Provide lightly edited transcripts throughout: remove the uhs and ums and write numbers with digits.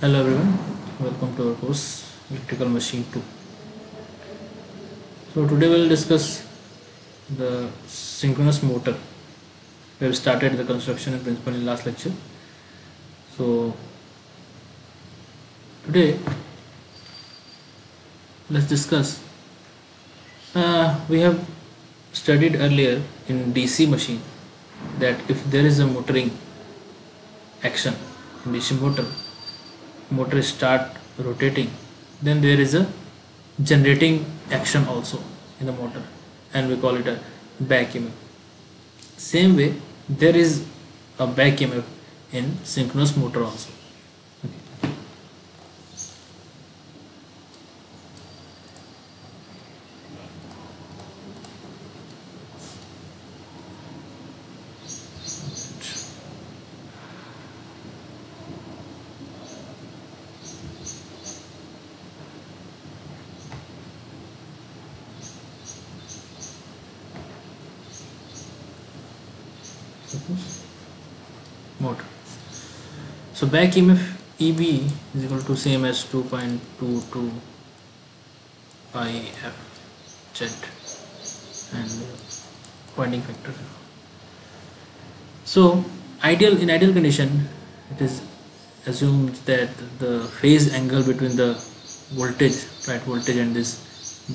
Hello everyone, welcome to our course Electrical Machine 2. So today we'll discuss the synchronous motor. We have started the construction and principle in last lecture. So today let's discuss. We have studied earlier in DC machine that if there is a motoring action in DC motor start rotating, then there is a generating action also in the motor, and we call it a back EMF. Same way, there is a back EMF in synchronous motor also. Motor. So back EMF EB is equal to same as 2.22 pi F Z and winding factor. So in ideal condition, it is assumed that the phase angle between the voltage and this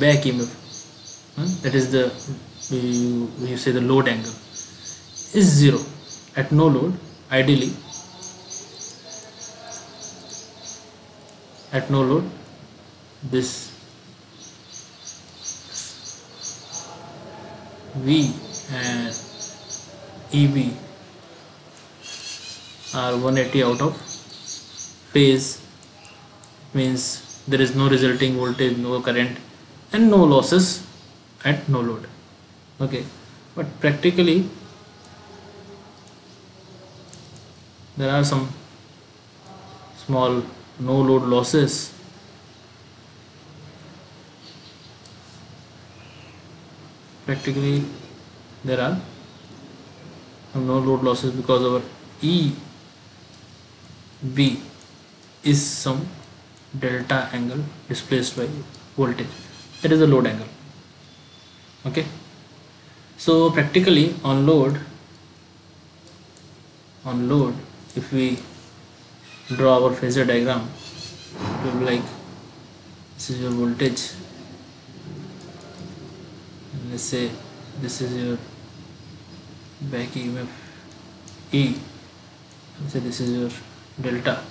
back EMF, that is the when you say the load angle, is zero. At no load, ideally at no load, this V and EB are 180 out of phase, means there is no resulting voltage, no current, and no losses at no load. Okay, but practically there are some small no load losses. Practically there are some no load losses because our EB is some delta angle displaced by voltage, that is the load angle. Okay, so practically on load, if we draw our phasor diagram, it will be like this is your voltage, and let's say this is your back EMF E, let's say this is your delta.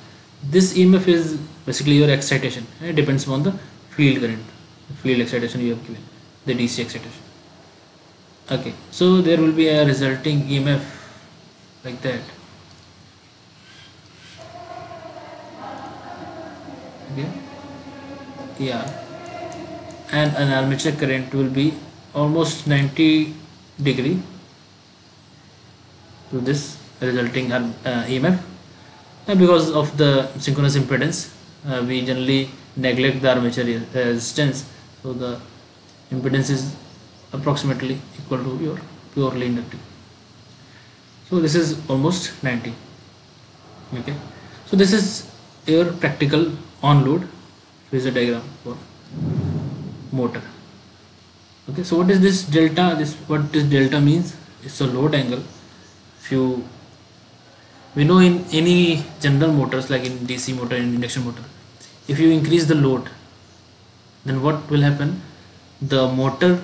This EMF is basically your excitation, and it depends on the field current, the field excitation you have given, the DC excitation. Okay, so there will be a resulting EMF like that. Okay, yeah, and an armature current will be almost 90° to this resulting EMF. Because of the synchronous impedance, we generally neglect the armature resistance, so the impedance is approximately equal to your purely inductive. So this is almost 90. Okay, so this is your practical on load phasor diagram for motor. Okay, so what is this delta? What this delta means? It's a load angle. We know in any general motors, like in DC motor and induction motor, if you increase the load, then what will happen? The motor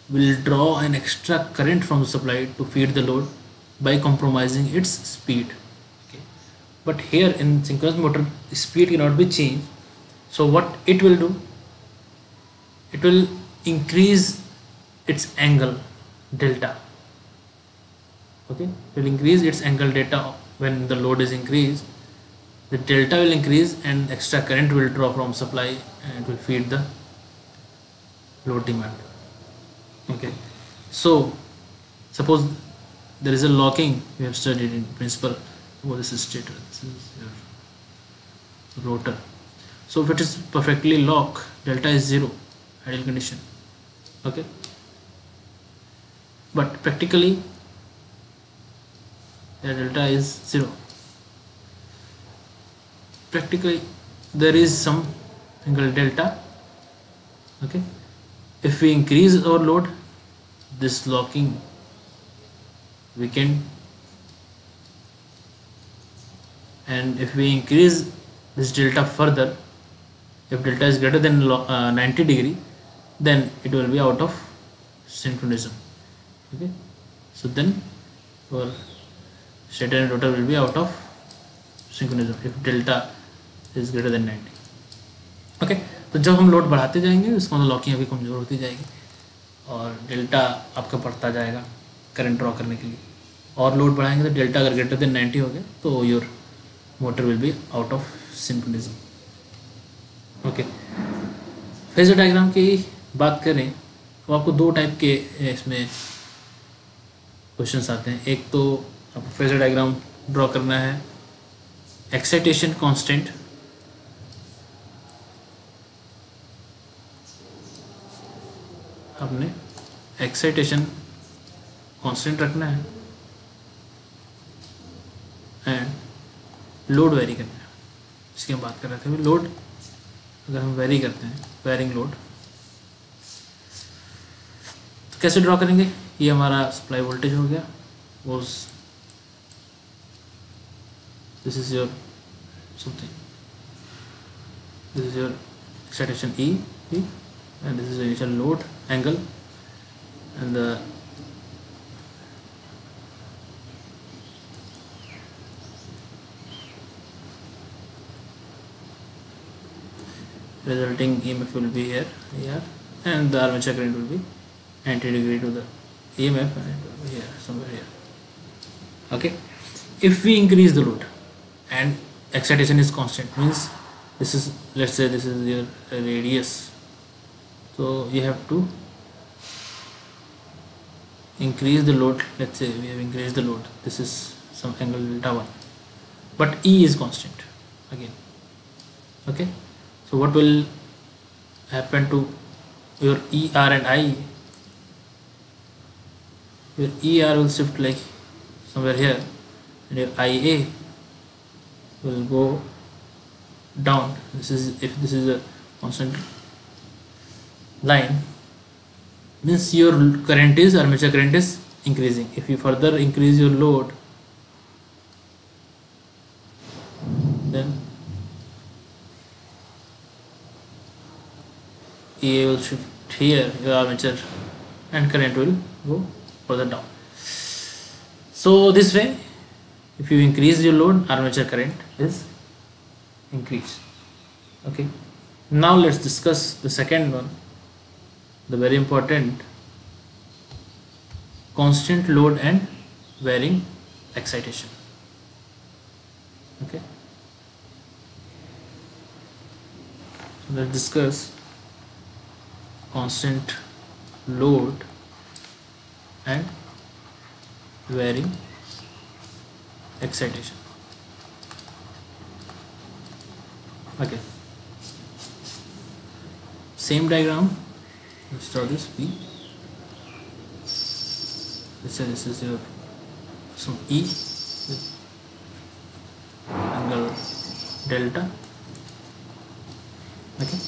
will draw an extra current from the supply to feed the load by compromising its speed. Okay, but here in synchronous motor, the speed cannot be changed. So what it will do? It will increase its angle delta. Okay, it will increase its angle delta when the load is increased. The delta will increase and extra current will draw from supply and will feed the load demand. Okay, so suppose there is a locking, we have studied in principle. Oh, this is stator, this is your rotor. So if it is perfectly locked, delta is 0, ideal condition. Okay, but practically the delta is 0. practically there is some angle delta. Okay, if we increase our load, this locking weakened, and if we increase this delta further, if delta is greater than 90 degree, then it will be out of synchronism. Okay, so then our stator and rotor will be out of synchronism if delta is greater than 90. Okay, तो जब हम load बढ़ाते जाएंगे उसका मतलब locking अभी कमज़ोर होती जाएगी और डेल्टा आपका बढ़ता जाएगा करंट ड्रॉ करने के लिए, और लोड बढ़ाएंगे तो डेल्टा अगर ग्रेटर देन 90 हो गया तो your motor will be out of synchronism. Okay, phasor diagram की बात करें तो आपको दो टाइप के इसमें क्वेश्चंस आते हैं. एक तो आपको फेजर डायग्राम ड्रॉ करना है एक्साइटेशन कांस्टेंट, आपने एक्साइटेशन कांस्टेंट रखना है एंड लोड वेरी करना है. इसकी हम बात कर रहे थे. लोड अगर हम वेरी करते हैं, वेरिंग लोड, तो कैसे ड्रॉ करेंगे? ये हमारा सप्लाई वोल्टेज हो गया, was this is your something, this is your excitation E, and this is the initial load angle, and the resulting EMF will be here, and the armature current will be 90 degree to the EMF, and it will be here, somewhere here. Okay, if we increase the load and excitation is constant, means this is, let's say this is your radius, so you have to increase the load. Let's say we have increased the load, this is some angle delta 1, but E is constant again. Okay, so what will happen to your ER and I? Your ER will shift like somewhere here, and your IA will go down. This is, if this is a constant line, means your current is, armature current is increasing. If you further increase your load, then EA will shift here, your armature, and current will go further down. So this way, if you increase your load, armature current is increased. Okay, now let's discuss the second one, the very important constant load and varying excitation. Okay, so let's discuss constant load and varying excitation. Okay, same diagram. Let's draw this P. Let's say this is your some E with angle delta. Okay,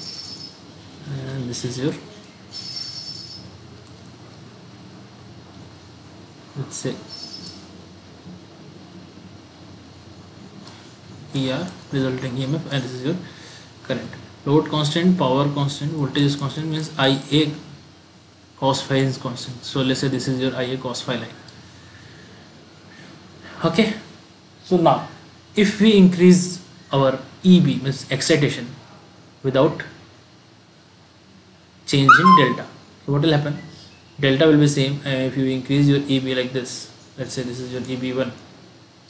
and this is your, let's say ER, resulting EMF, and this is your current. Load constant, power constant, voltage is constant, means IA cos phi is constant. So let's say this is your IA cos phi line. Okay, so now if we increase our EB, means excitation, without changing delta, so what will happen? Delta will be same. If you increase your EB like this, let's say this is your EB1,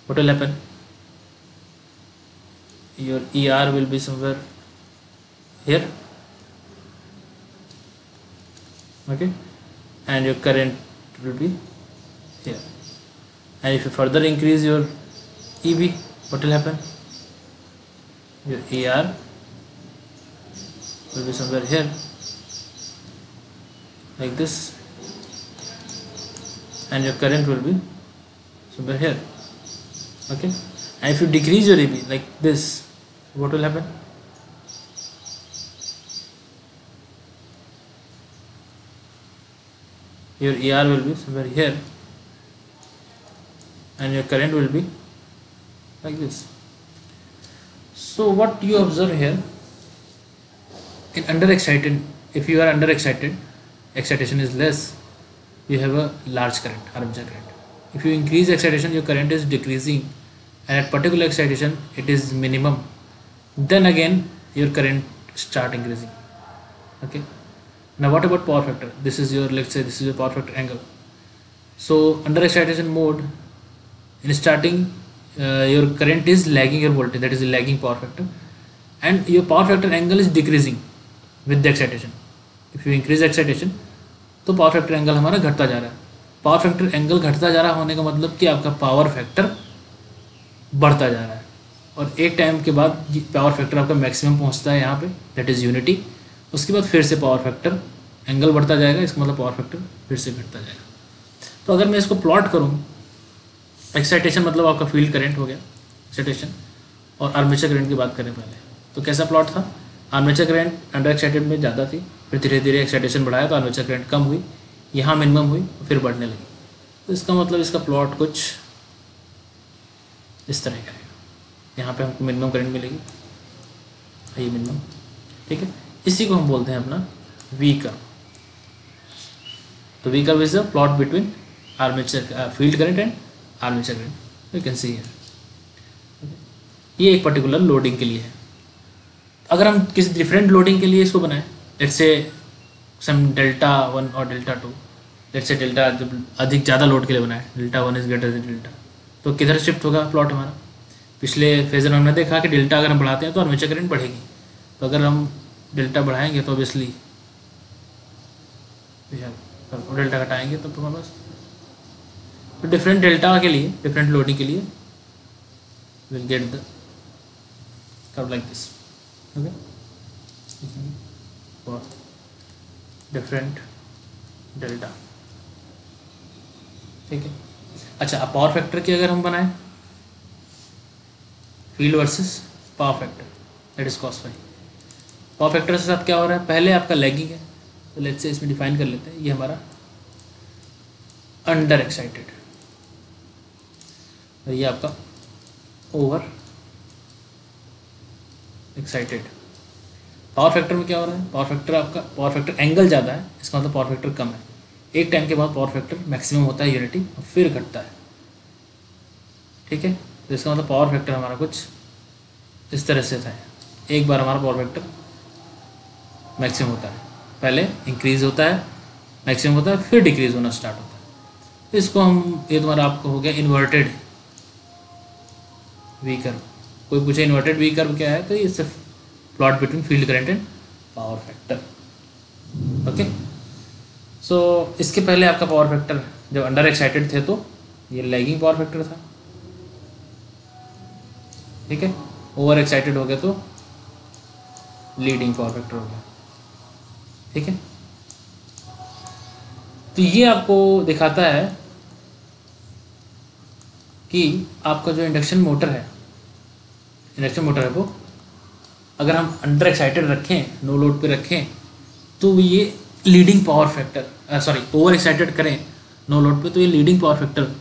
what will happen? Your ER will be somewhere here. Okay, and your current will be here. And if you further increase your EB, what will happen? Your ER will be somewhere here, like this, and your current will be somewhere here. Okay, and if you decrease your EB like this, what will happen? Your ER will be somewhere here and your current will be like this. So what you observe here, in underexcited, if you are underexcited, excitation is less, you have a large current, armature current. If you increase excitation, your current is decreasing, and at particular excitation it is minimum, then again your current start increasing. Okay, now what about power factor? This is your, let's say this is your power factor angle. So under excitation mode, in starting your current is lagging your voltage, that is lagging power factor, and your power factor angle is decreasing with the excitation. If you increase excitation तो power factor angle हमारा घटता जा रहा है. Power factor angle घटता जा रहा होने का मतलब कि आपका पावर फैक्टर बढ़ता जा रहा है, और एक टाइम के बाद पावर फैक्टर आपका मैक्सिमम पहुंचता है यहाँ पे, दैट इज़ यूनिटी. उसके बाद फिर से पावर फैक्टर एंगल बढ़ता जाएगा, इसका मतलब पावर फैक्टर फिर से घटता जाएगा. तो अगर मैं इसको प्लॉट करूँ, एक्साइटेशन मतलब आपका फील्ड करंट हो गया एक्साइटेशन, और आर्मेचर करंट की बात करें पहले, तो कैसा प्लॉट था? आर्मेचर करंट अंडर एक्साइटेड में ज़्यादा थी, फिर धीरे धीरे एक्साइटेशन बढ़ाया तो आर्मेचर करंट कम हुई, यहाँ मिनिमम हुई, फिर बढ़ने लगी. तो इसका मतलब इसका प्लॉट कुछ इस तरह का है. यहाँ पे हमको मिनिमम करंट मिलेगी, ये मिनिमम, ठीक है. इसी को हम बोलते हैं अपना वी कर्व. तो V curve is the plot between armature field current and armature current. You can see here. ये एक पर्टिकुलर लोडिंग के लिए है. अगर हम किसी डिफरेंट लोडिंग के लिए इसको बनाएं, लेट्स से सम डेल्टा 1 और डेल्टा 2, लेट्स से डेल्टा जब अधिक ज़्यादा लोड के लिए बनाए, delta 1 is greater than delta, तो किधर शिफ्ट होगा प्लॉट हमारा? पिछले फेजर में हमने देखा कि डेल्टा अगर हम बढ़ाते हैं तो आर्मेचर करंट बढ़ेगी. तो अगर हम डेल्टा बढ़ाएंगे तो ऑब्वियसली डेल्टा घटाएंगे तो हमारे पास, तो डिफरेंट डेल्टा के लिए, डिफरेंट लोडिंग के लिए will get the curve like this. Okay, for different delta, ठीक है. अच्छा, अब पावर फैक्टर की अगर हम बनाएं, field versus power factor, that is cos phi. Power factor के साथ क्या हो रहा है? पहले आपका लैगिंग है, तो लेट्स से इसमें डिफाइन कर लेते हैं, ये हमारा अंडर एक्साइटेड, और ये आपका ओवर एक्साइटेड. पावर फैक्टर में क्या हो रहा है? पावर फैक्टर आपका, पावर फैक्टर एंगल ज़्यादा है, इसका मतलब पावर फैक्टर कम है. एक टाइम के बाद पावर फैक्टर मैक्सिमम होता है यूनिटी, और फिर घटता है, ठीक है. तो इसका मतलब पावर फैक्टर हमारा कुछ इस तरह से था. एक बार हमारा पावर फैक्टर मैक्सिमम होता है, पहले इंक्रीज होता है, मैक्सिमम होता है, फिर डिक्रीज होना स्टार्ट होता है. तो इसको हम, ये तुम्हारा आपको हो गया इन्वर्टेड वी कर्व. कोई पूछे इन्वर्टेड वी कर्व क्या है, तो ये सिर्फ plot between field current and power factor. Okay, so इसके पहले आपका पावर फैक्टर जब अंडर एक्साइटेड थे तो ये लैगिंग पावर फैक्टर था, ठीक है. ओवर एक्साइटेड हो गया तो लीडिंग पावर फैक्टर हो गया, ठीक है. तो ये आपको दिखाता है कि आपका जो इंडक्शन मोटर है, इंडक्शन मोटर है वो अगर हम अंडर एक्साइटेड रखें, नो लोड पे रखें, तो ये leading power factor, sorry over excited करें नो लोड पे, तो ये लीडिंग पावर फैक्टर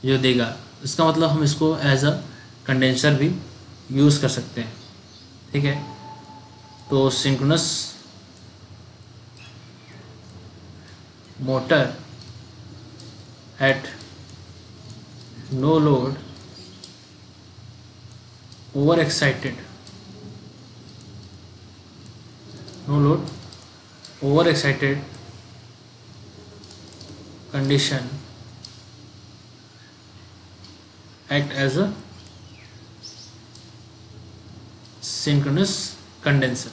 जो देगा. इसका मतलब हम इसको एज अ कंडेंसर भी यूज़ कर सकते हैं, ठीक है. तो synchronous motor at no load over excited, no load over excited condition act as a synchronous condenser,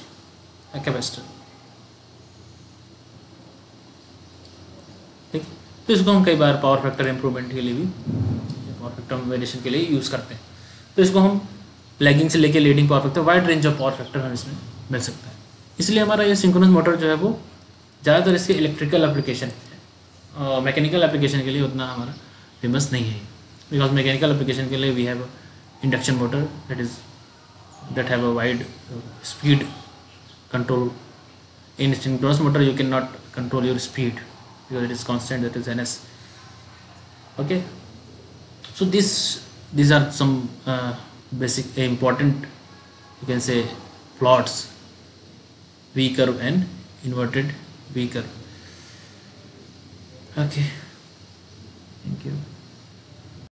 a capacitor. ठीक, तो इसको हम कई बार पावर फैक्टर इंप्रूवमेंट के लिए भी, पावर फैक्टर वेरिएशन के लिए यूज़ करते हैं. तो इसको हम लैगिंग से लेके leading power factor, wide range of power factor हम इसमें मिल सकता है. इसलिए हमारा ये सिंक्रोनस मोटर जो है वो ज़्यादातर इसके इलेक्ट्रिकल एप्लीकेशन, मैकेनिकल एप्लीकेशन के लिए उतना हमारा फेमस नहीं है. बिकॉज मैकेनिकल एप्लीकेशन के लिए we have induction motor that is that have a wide speed control. In synchronous motor you cannot control your speed because it is constant, that is ns. Okay, so these are some basic important, you can say, plots: V curve and inverted V curve. Okay, thank you.